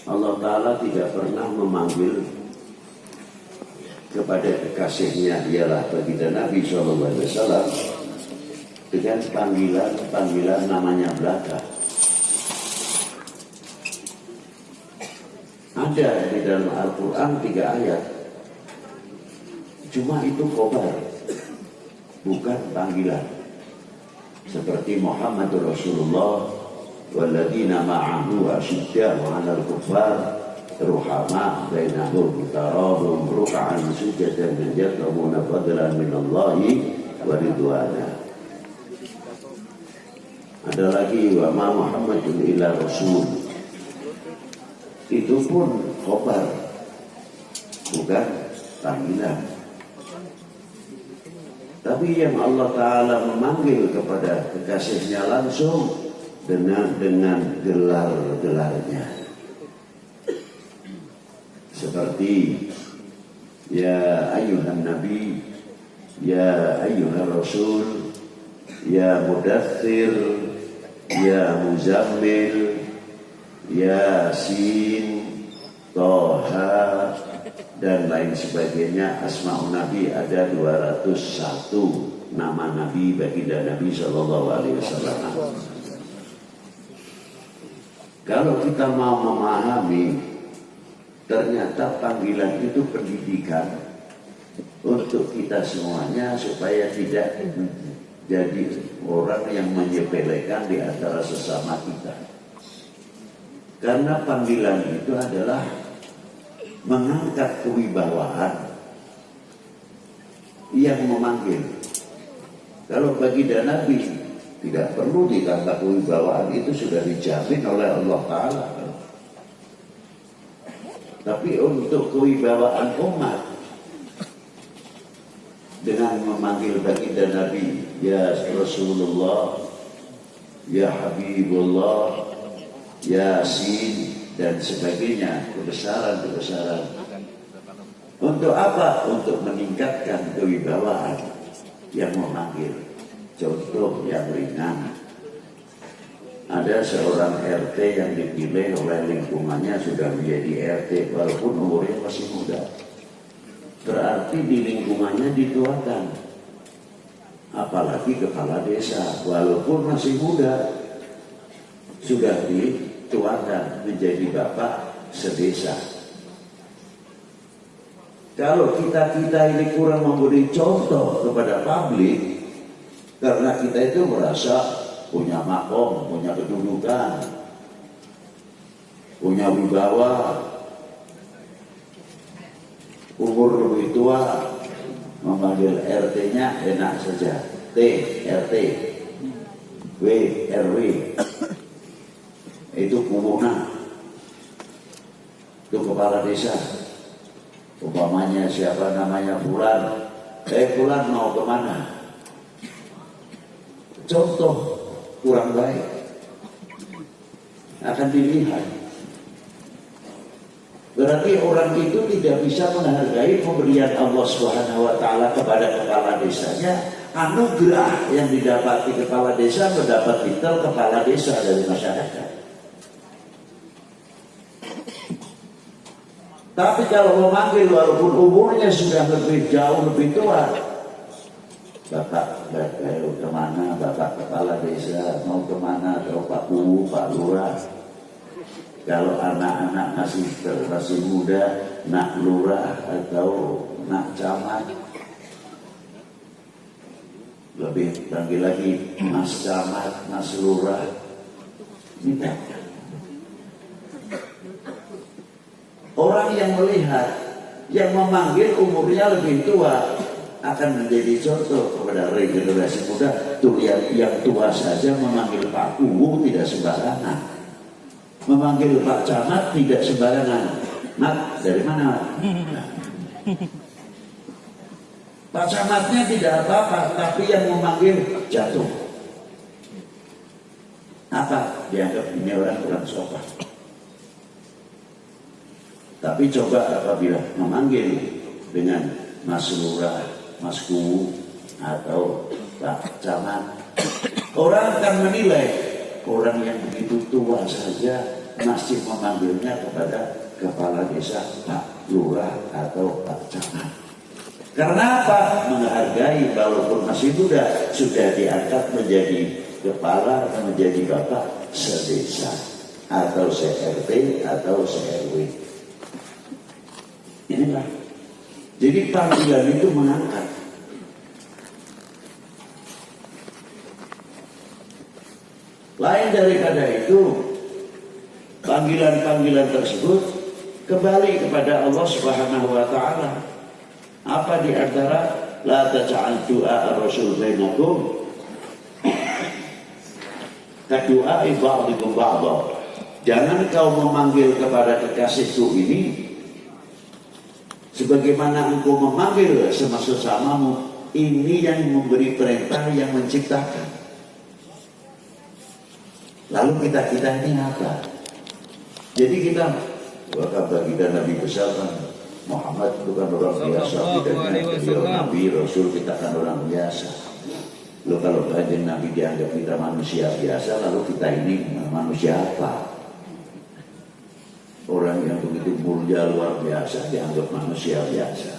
Allah Ta'ala tidak pernah memanggil kepada kekasihnya ialah baginda Nabi SAW dengan panggilan namanya belaka. Ada di dalam Al-Quran 3 ayat, cuma itu khobar, bukan panggilan. Seperti Muhammadur Rasulullah walladzina ma'ahu asyidda'u 'alal kuffar ruhama bainahum tarahum ruk'an sujadan yatluuna fadlan minallahi wa ridwana. Ada lagi wa ma Muhammadun illa rasul, itu pun khobar, bukan panggilan. Tapi yang Allah Ta'ala memanggil kepada kekasihnya langsung dengan gelar-gelarnya. Seperti ya ayyuhan nabi, ya ayyuhan rasul, ya mudaththir, ya muzammil, Yasin, Toha, dan lain sebagainya. Asma'un Nabi ada 201 nama Nabi baginda Nabi SAW. Kalau kita mau memahami, ternyata panggilan itu pendidikan untuk kita semuanya supaya tidak jadi orang yang menyepelekan di antara sesama kita. Karena panggilan itu adalah mengangkat kewibawaan yang memanggil. Kalau baginda Nabi tidak perlu diangkat kewibawaan, itu sudah dijamin oleh Allah Ta'ala. Tapi untuk kewibawaan umat, dengan memanggil baginda Nabi ya Rasulullah, ya Habibullah, Yasin, dan sebagainya, kebesaran-kebesaran. Untuk apa? Untuk meningkatkan kewibawaan yang memanggil. Contoh yang ringan, ada seorang RT yang dipilih oleh lingkungannya sudah menjadi RT walaupun umurnya masih muda. Berarti di lingkungannya dituakan. Apalagi kepala desa walaupun masih muda sudah dituakan menjadi bapak sedesa. Kalau kita ini kurang memberi contoh kepada publik, karena kita itu merasa punya makom, punya kedudukan, punya wibawa, umur lebih tua, memanggil RT-nya enak saja. T, RT, W, RW, itu kumuna, itu kepala desa. Umpamanya siapa namanya Fulan, Fulan mau kemana? Contoh kurang baik akan dilihat. Berarti orang itu tidak bisa menghargai pemberian Allah Subhanahu wa Ta'ala kepada kepala desanya. Anugerah yang didapati kepala desa mendapat titel kepala desa dari masyarakat. Tapi kalau memanggil walaupun umurnya sudah lebih jauh lebih tua, Bapak kemana, Bapak kepala desa, mau kemana, atau Pak Bu, Pak Lurah. Kalau anak-anak masih muda, nak lurah atau nak camat, lebih panggil lagi Mas Camat, Mas Lurah. Tidak. Orang yang melihat, yang memanggil umurnya lebih tua akan menjadi contoh kepada regenerasi muda. Tuh yang tua saja memanggil Pak Kuwu tidak sembarangan, memanggil Pak Camat tidak sembarangan. Mak, dari mana? Pak Camatnya tidak apa-apa, tapi yang memanggil jatuh. Apa? Dianggap ini orang kurang sopan. Tapi coba apabila memanggil dengan Mas Lurah, Mas Ku, atau Pak Camat, orang akan menilai orang yang begitu tua saja masih memanggilnya kepada kepala desa Pak Lurah atau Pak Camat. Karena apa? Menghargai walaupun masih muda, sudah diangkat menjadi kepala atau menjadi bapak sedesa atau se-RT atau se-RW. Inilah. Jadi panggilan itu mengangkat. Lain daripada itu, panggilan-panggilan tersebut kembali kepada Allah Subhanahu wa taala. Apa di antara la taj'al du'a ar-rasul bainakum ka du'a ba'dikum ba'dha. Jangan kau memanggil kepada kekasihku ini sebagaimana engkau memanggil sesamamu. Ini yang memberi perintah, yang menciptakan. Lalu kita ini apa? Jadi kita kata kita Nabi besar kan, Muhammad itu kan orang biasa, kita beliau Nabi, Rasul, kita kan orang biasa. Lalu kalau kanjeng Nabi dianggap kita manusia biasa, lalu kita ini manusia apa? Orang yang begitu mulia luar biasa dianggap manusia biasa.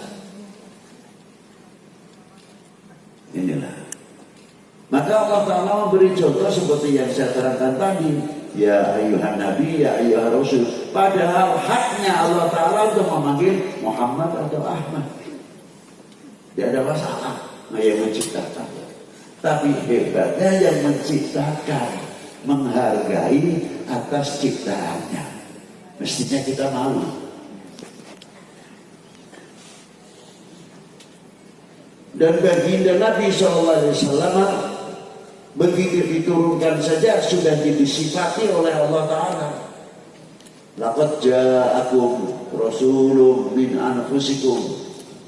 Inilah. Maka Allah Ta'ala memberi contoh seperti yang saya terangkan tadi. Ya ayuhan Nabi, ya ayuhan Rasul. Padahal haknya Allah Ta'ala untuk memanggil Muhammad atau Ahmad. Tidak ada masalah yang menciptakan. Tapi hebatnya yang menciptakan, menghargai atas ciptaannya. Mestinya kita malu. Dan baginda Nabi SAW begitu diturunkan saja sudah disifati oleh Allah Ta'ala. Laqad ja'akum rasulun min anfusikum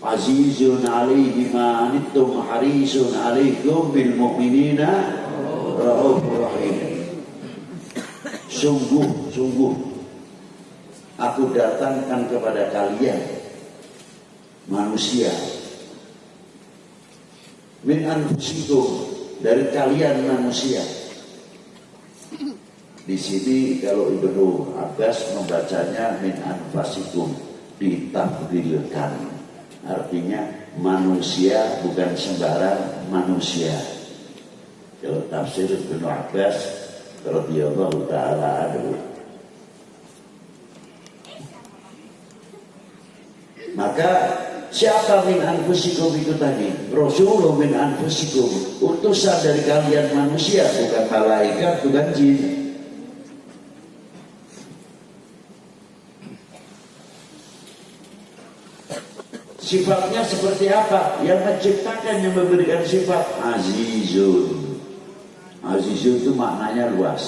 azizun alaihi ma anittum harisun alaikum bil mu'minina raufur rahim. Sungguh aku datangkan kepada kalian manusia min anfusikum, dari kalian manusia. Di sini kalau Ibnu Abbas membacanya min anfasikum, ditafdilkan. Artinya manusia bukan sembarang manusia. Kalau tafsir Ibnu Abbas radhiyallahu taala anhu. Maka siapa min anfusikum itu tadi? Rasulullah min anfusikum, utusan dari kalian manusia, bukan malaikat, bukan jin. Sifatnya seperti apa? Yang menciptakan, yang memberikan sifat azizun. Azizun itu maknanya luas.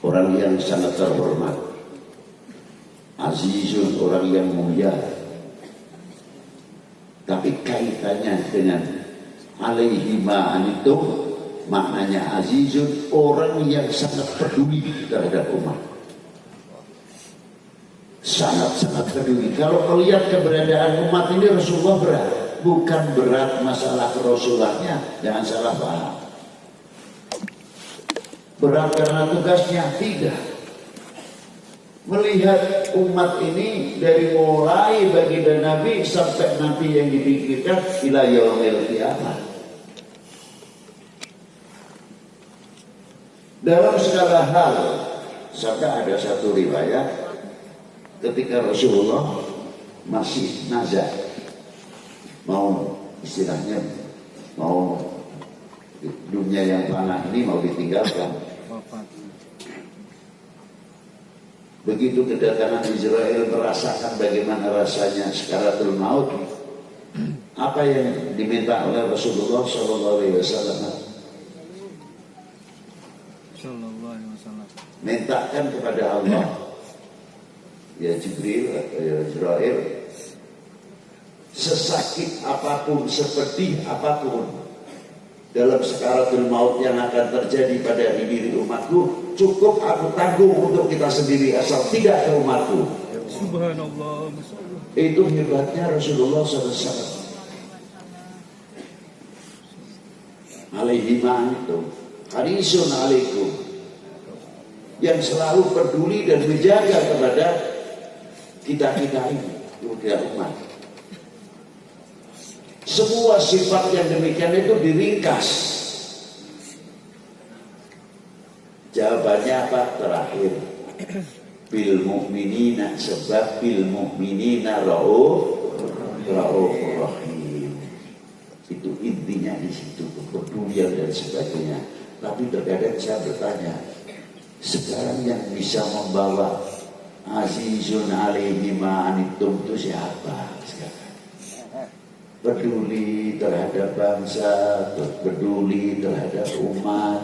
Orang yang sangat terhormat. Azizun, orang yang mulia. Tapi kaitannya dengan alaihi ma'anitum, maknanya azizun, orang yang sangat peduli terhadap umat. Sangat-sangat peduli. Kalau melihat keberadaan umat ini, Rasulullah berat. Bukan berat masalah kerasulannya, jangan salah paham. Berat karena tugasnya, tidak. Melihat umat ini dari mulai baginda Nabi sampai nanti yang dipikirkan ila yaumil qiyamah. Dalam segala hal, sampai ada satu riwayat ketika Rasulullah masih nazar, mau istilahnya mau dunia yang fana ini mau ditinggalkan. Begitu kedatangan Israel, merasakan bagaimana rasanya sekaratul maut. Apa yang diminta oleh Rasulullah SAW? Mintakan kepada Allah, ya Jibril atau ya Israel, sesakit apapun, sepedih apapun dalam sekaratul maut yang akan terjadi pada diri umatku, cukup aku tanggung untuk kita sendiri asal tidak ke umatku. Subhanallah. Itu hebatnya Rasulullah SAW. Alaihi itu harisun alaikum, yang selalu peduli dan menjaga kepada kita-kita ini, kepada umat. Semua sifat yang demikian itu diringkas. Jawabannya apa? Terakhir, bil mu'minina, sebab bil mu'minina rauf rahim. Itu intinya di situ, kepedulian dan sebagainya. Tapi terkadang saya bertanya, sekarang yang bisa membawa azizun alaihi ma anittum itu siapa sekarang? Peduli terhadap bangsa, peduli terhadap umat,